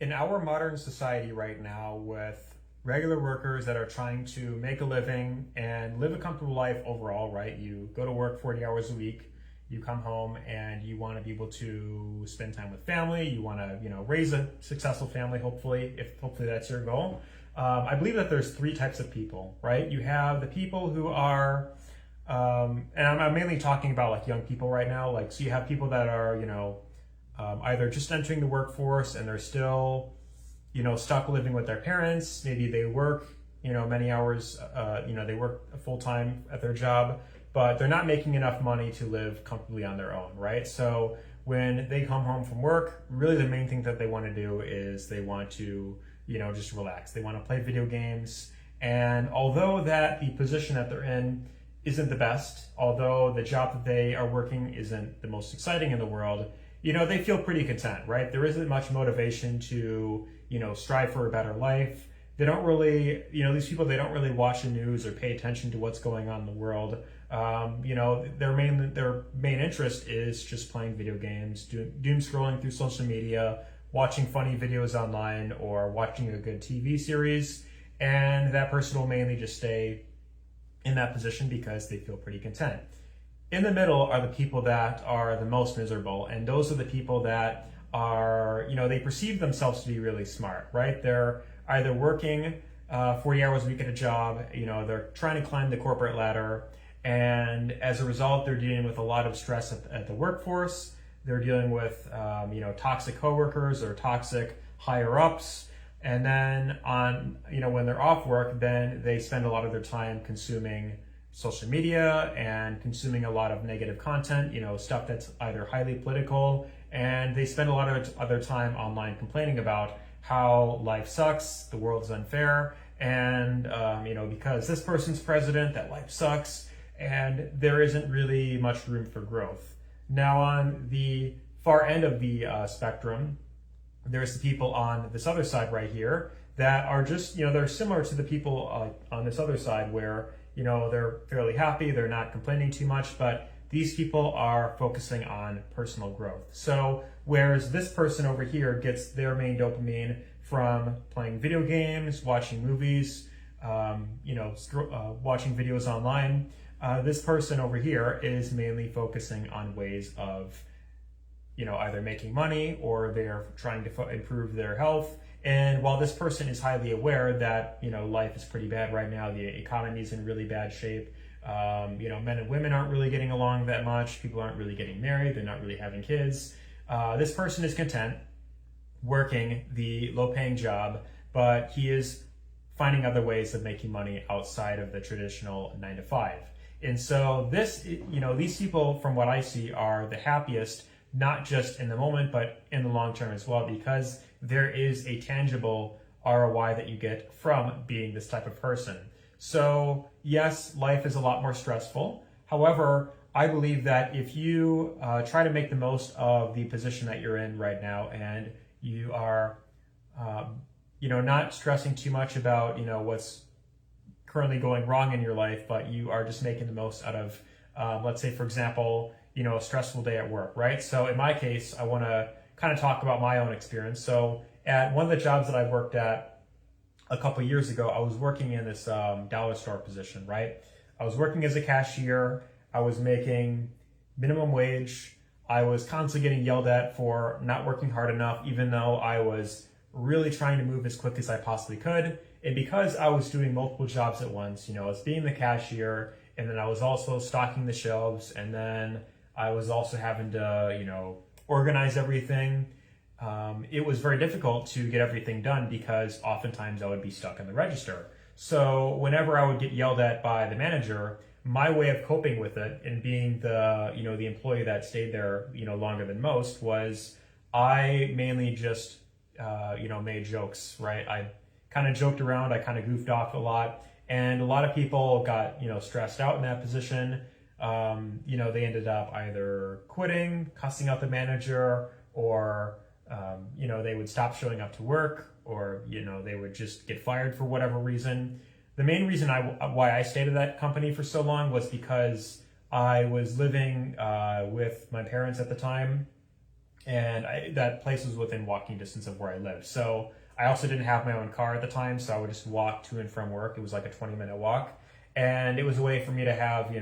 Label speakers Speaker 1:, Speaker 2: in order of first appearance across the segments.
Speaker 1: In our modern society right now, with regular workers that are trying to make a living and live a comfortable life overall, right? You go to work 40 hours a week, you come home and you want to be able to spend time with family. You want to, raise a successful family, hopefully, if hopefully that's your goal. I believe that there's three types of people, right? You have the people who are, and I'm mainly talking about like young people right now. So you have people that are, either just entering the workforce and they're still, stuck living with their parents. Maybe they work, many hours, they work full time at their job, but they're not making enough money to live comfortably on their own, right? So when they come home from work, really the main thing that they want to do is they want to, just relax. They want to play video games. And although that the position that they're in isn't the best, although the job that they are working isn't the most exciting in the world, they feel pretty content, right? There isn't much motivation to, strive for a better life. They don't really, these people, they don't really watch the news or pay attention to what's going on in the world. Their main interest is just playing video games, doom scrolling through social media, watching funny videos online, or watching a good TV series. And that person will mainly just stay in that position because they feel pretty content. In the middle are the people that are the most miserable, and those are the people that are, they perceive themselves to be really smart, right? They're either working 40 hours a week at a job, they're trying to climb the corporate ladder, and as a result, they're dealing with a lot of stress at the workforce. They're dealing with, toxic coworkers or toxic higher ups. And then when they're off work, then they spend a lot of their time consuming social media and consuming a lot of negative content, stuff that's either highly political, and they spend a lot of other time online complaining about how life sucks, the world is unfair, and because this person's president, that life sucks, and there isn't really much room for growth. Now on the far end of the spectrum, there's the people on this other side right here that are just, they're similar to the people on this other side where, they're fairly happy, they're not complaining too much, but these people are focusing on personal growth. So whereas this person over here gets their main dopamine from playing video games, watching movies, watching videos online, this person over here is mainly focusing on ways of, either making money or they're trying to improve their health. And while this person is highly aware that, life is pretty bad right now, the economy is in really bad shape, men and women aren't really getting along that much, people aren't really getting married, they're not really having kids, this person is content working the low-paying job, but he is finding other ways of making money outside of the traditional 9-to-5. And so these people, from what I see, are the happiest, not just in the moment, but in the long term as well, because there is a tangible ROI that you get from being this type of person. So yes, life is a lot more stressful. However, I believe that if you try to make the most of the position that you're in right now, and you are, not stressing too much about, what's currently going wrong in your life, but you are just making the most out of, let's say, for example, a stressful day at work, right? So in my case, I want to kind of talk about my own experience. So at one of the jobs that I worked at a couple of years ago, I was working in this dollar store position, right? I was working as a cashier. I was making minimum wage. I was constantly getting yelled at for not working hard enough, even though I was really trying to move as quick as I possibly could. And because I was doing multiple jobs at once, I was being the cashier, and then I was also stocking the shelves, and then I was also having to, organize everything. It was very difficult to get everything done because oftentimes I would be stuck in the register. So whenever I would get yelled at by the manager, my way of coping with it and being the employee that stayed there, longer than most, was I mainly just, made jokes, right? I kind of joked around, I kind of goofed off a lot, and a lot of people got, stressed out in that position. They ended up either quitting, cussing out the manager, or, they would stop showing up to work, or, they would just get fired for whatever reason. The main reason why I stayed at that company for so long was because I was living with my parents at the time, and that place was within walking distance of where I lived. So I also didn't have my own car at the time, so I would just walk to and from work. It was like a 20-minute walk, and it was a way for me to have,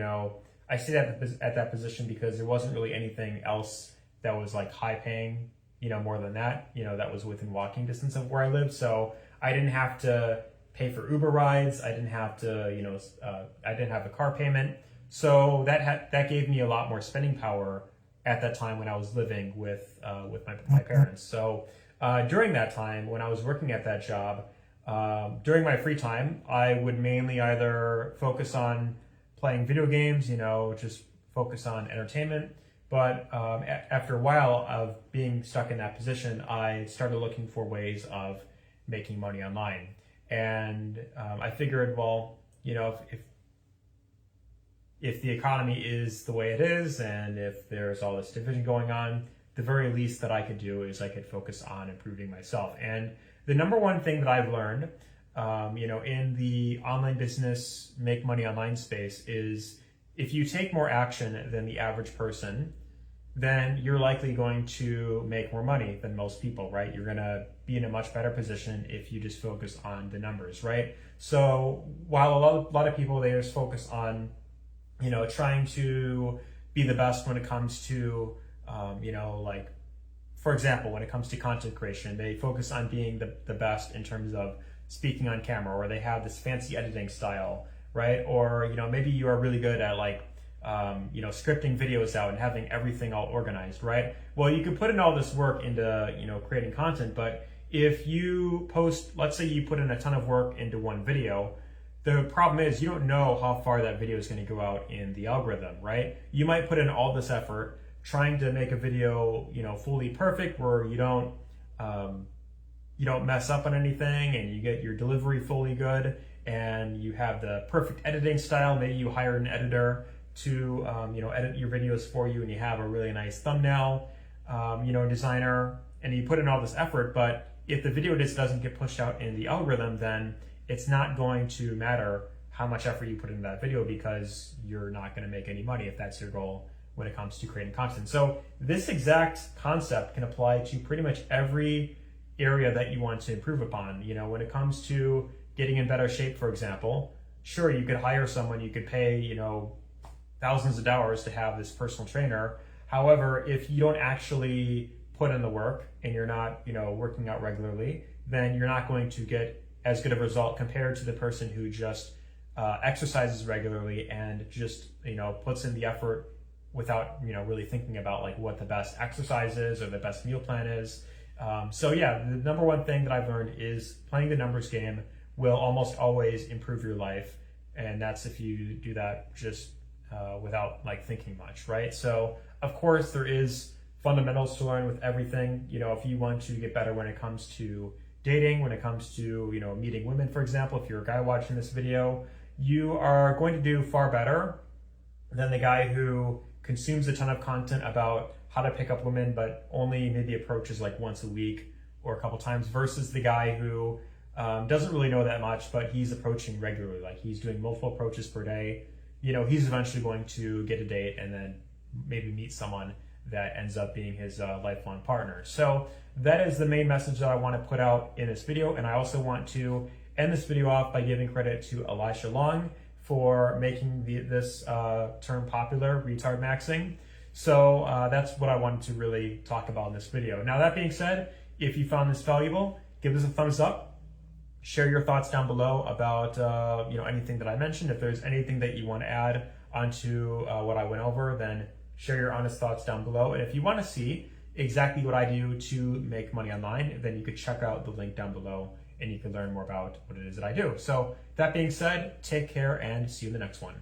Speaker 1: I stayed at that position because there wasn't really anything else that was like high paying, more than that, that was within walking distance of where I lived. So I didn't have to pay for Uber rides. I didn't have to, I didn't have a car payment. So that gave me a lot more spending power at that time when I was living with my parents. So during that time, when I was working at that job, during my free time, I would mainly either focus on playing video games, just focus on entertainment. But after a while of being stuck in that position, I started looking for ways of making money online. And I figured, well, if the economy is the way it is, and if there's all this division going on, the very least that I could do is I could focus on improving myself. And the number one thing that I've learned, in the online business, make money online space is if you take more action than the average person, then you're likely going to make more money than most people, right? You're gonna be in a much better position if you just focus on the numbers, right? So while a lot of people, they just focus on, trying to be the best when it comes to, like, for example, when it comes to content creation, they focus on being the best in terms of speaking on camera, or they have this fancy editing style, right? Or, maybe you are really good at like, scripting videos out and having everything all organized, right? Well, you can put in all this work into, creating content, but if you post, let's say you put in a ton of work into one video, the problem is you don't know how far that video is going to go out in the algorithm, right? You might put in all this effort trying to make a video, fully perfect, where you don't mess up on anything, and you get your delivery fully good, and you have the perfect editing style. Maybe you hire an editor to edit your videos for you, and you have a really nice thumbnail designer, and you put in all this effort. But if the video just doesn't get pushed out in the algorithm, then it's not going to matter how much effort you put into that video, because you're not going to make any money if that's your goal when it comes to creating content. So this exact concept can apply to pretty much every area that you want to improve upon. When it comes to getting in better shape, for example, sure, you could hire someone, you could pay, thousands of dollars to have this personal trainer. However, if you don't actually put in the work and you're not, working out regularly, then you're not going to get as good of a result compared to the person who just exercises regularly and just, puts in the effort without, really thinking about like what the best exercise is or the best meal plan is. So yeah, the number one thing that I've learned is playing the numbers game will almost always improve your life. And that's if you do that just without like thinking much, right? So of course there is fundamentals to learn with everything. If you want to get better when it comes to dating, when it comes to, meeting women, for example, if you're a guy watching this video, you are going to do far better than the guy who consumes a ton of content about how to pick up women, but only maybe approaches like once a week or a couple times, versus the guy who doesn't really know that much, but he's approaching regularly. Like he's doing multiple approaches per day. He's eventually going to get a date and then maybe meet someone that ends up being his lifelong partner. So that is the main message that I want to put out in this video. And I also want to end this video off by giving credit to Elisha Long for making this term popular, RetardMaxxing. So that's what I wanted to really talk about in this video. Now, that being said, if you found this valuable, give us a thumbs up. Share your thoughts down below about anything that I mentioned. If there's anything that you want to add onto what I went over, then share your honest thoughts down below. And if you want to see exactly what I do to make money online, then you could check out the link down below and you can learn more about what it is that I do. So that being said, take care and see you in the next one.